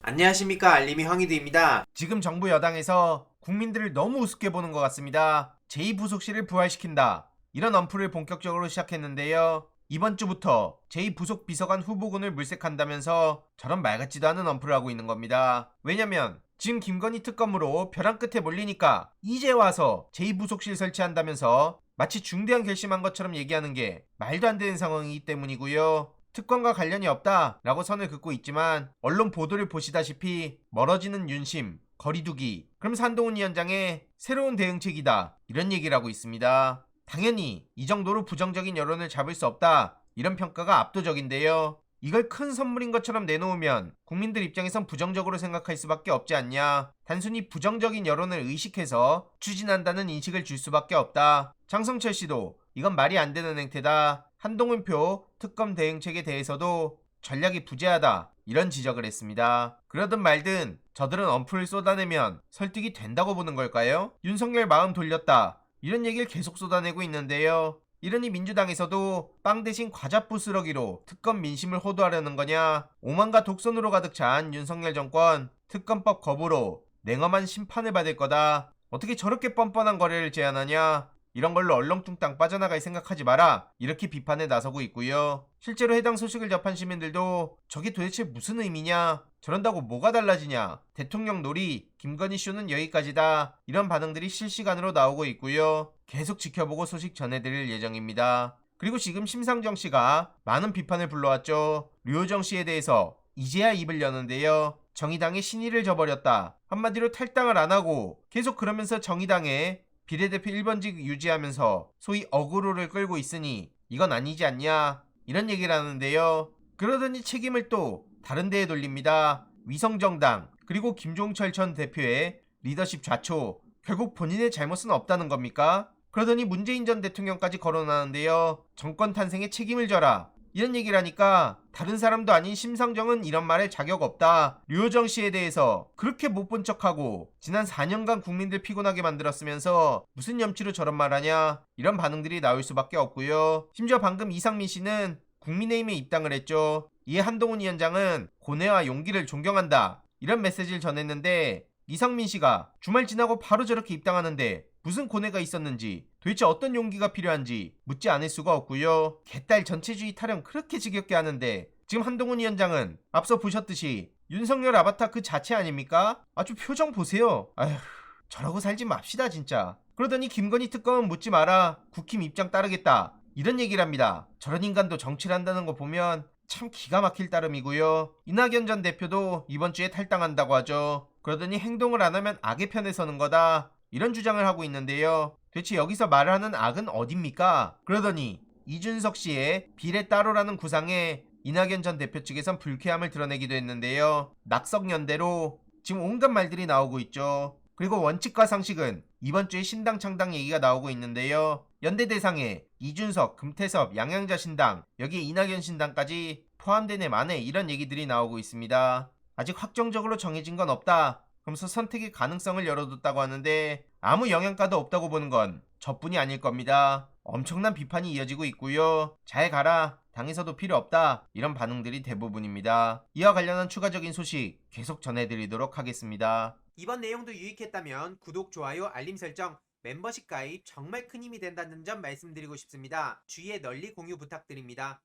안녕하십니까, 알림이 황희두입니다. 지금 정부 여당에서 국민들을 너무 우습게 보는 것 같습니다. 제2부속실을 부활시킨다, 이런 언플을 본격적으로 시작했는데요. 이번 주부터 제2부속 비서관 후보군을 물색한다면서 저런 말 같지도 않은 언플을 하고 있는 겁니다. 왜냐면 지금 김건희 특검으로 벼랑 끝에 몰리니까 이제 와서 제2부속실 설치한다면서 마치 중대한 결심한 것처럼 얘기하는 게 말도 안 되는 상황이기 때문이고요. 특검과 관련이 없다라고 선을 긋고 있지만 언론 보도를 보시다시피 멀어지는 윤심, 거리두기, 그럼 한동훈 위원장의 새로운 대응책이다, 이런 얘기를 하고 있습니다. 당연히 이 정도로 부정적인 여론을 잡을 수 없다, 이런 평가가 압도적인데요. 이걸 큰 선물인 것처럼 내놓으면 국민들 입장에선 부정적으로 생각할 수밖에 없지 않냐. 단순히 부정적인 여론을 의식해서 추진한다는 인식을 줄 수밖에 없다. 장성철 씨도 이건 말이 안 되는 행태다, 한동훈표 특검 대응책에 대해서도 전략이 부재하다, 이런 지적을 했습니다. 그러든 말든 저들은 언플을 쏟아내면 설득이 된다고 보는 걸까요? 윤석열 마음 돌렸다, 이런 얘기를 계속 쏟아내고 있는데요. 이러니 민주당에서도 빵 대신 과자 부스러기로 특검 민심을 호도하려는 거냐. 오만과 독선으로 가득 찬 윤석열 정권, 특검법 거부로 냉엄한 심판을 받을 거다, 어떻게 저렇게 뻔뻔한 거래를 제안하냐, 이런 걸로 얼렁뚱땅 빠져나갈 생각하지 마라, 이렇게 비판에 나서고 있고요. 실제로 해당 소식을 접한 시민들도 저게 도대체 무슨 의미냐, 저런다고 뭐가 달라지냐, 대통령 놀이, 김건희 쇼는 여기까지다, 이런 반응들이 실시간으로 나오고 있고요. 계속 지켜보고 소식 전해드릴 예정입니다. 그리고 지금 심상정 씨가 많은 비판을 불러왔죠. 류호정 씨에 대해서 이제야 입을 여는데요. 정의당의 신의를 저버렸다, 한마디로 탈당을 안 하고 계속 그러면서 정의당의 비례대표 1번직 유지하면서 소위 어그로를 끌고 있으니 이건 아니지 않냐, 이런 얘기를 하는데요. 그러더니 책임을 또 다른 데에 돌립니다. 위성정당 그리고 김종철 전 대표의 리더십 좌초, 결국 본인의 잘못은 없다는 겁니까? 그러더니 문재인 전 대통령까지 거론하는데요. 정권 탄생에 책임을 져라, 이런 얘기를 하니까 다른 사람도 아닌 심상정은 이런 말에 자격 없다, 류호정 씨에 대해서 그렇게 못 본 척하고 지난 4년간 국민들 피곤하게 만들었으면서 무슨 염치로 저런 말하냐, 이런 반응들이 나올 수밖에 없고요. 심지어 방금 이상민 씨는 국민의힘에 입당을 했죠. 이에 한동훈 위원장은 고뇌와 용기를 존경한다, 이런 메시지를 전했는데 이상민 씨가 주말 지나고 바로 저렇게 입당하는데 무슨 고뇌가 있었는지, 도대체 어떤 용기가 필요한지 묻지 않을 수가 없고요. 개딸 전체주의 타령 그렇게 지겹게 하는데 지금 한동훈 위원장은 앞서 보셨듯이 윤석열 아바타 그 자체 아닙니까? 아주 표정 보세요. 아휴, 저러고 살지 맙시다 진짜. 그러더니 김건희 특검은 묻지 마라, 국힘 입장 따르겠다, 이런 얘기를 합니다. 저런 인간도 정치를 한다는 거 보면 참 기가 막힐 따름이고요. 이낙연 전 대표도 이번 주에 탈당한다고 하죠. 그러더니 행동을 안 하면 악의 편에 서는 거다, 이런 주장을 하고 있는데요. 대체 여기서 말하는 악은 어딥니까? 그러더니 이준석 씨의 비례 따로라는 구상에 이낙연 전 대표 측에선 불쾌함을 드러내기도 했는데요. 낙석연대로 지금 온갖 말들이 나오고 있죠. 그리고 원칙과 상식은 이번 주에 신당 창당 얘기가 나오고 있는데요. 연대 대상에 이준석, 금태섭, 양양자 신당, 여기에 이낙연 신당까지 포함되네 마네, 이런 얘기들이 나오고 있습니다. 아직 확정적으로 정해진 건 없다, 그러면서 선택의 가능성을 열어뒀다고 하는데 아무 영향가도 없다고 보는 건 저뿐이 아닐 겁니다. 엄청난 비판이 이어지고 있고요. 잘 가라, 당에서도 필요 없다, 이런 반응들이 대부분입니다. 이와 관련한 추가적인 소식 계속 전해드리도록 하겠습니다. 이번 내용도 유익했다면 구독, 좋아요, 알림 설정, 멤버십 가입 정말 큰 힘이 된다는 점 말씀드리고 싶습니다. 주위에 널리 공유 부탁드립니다.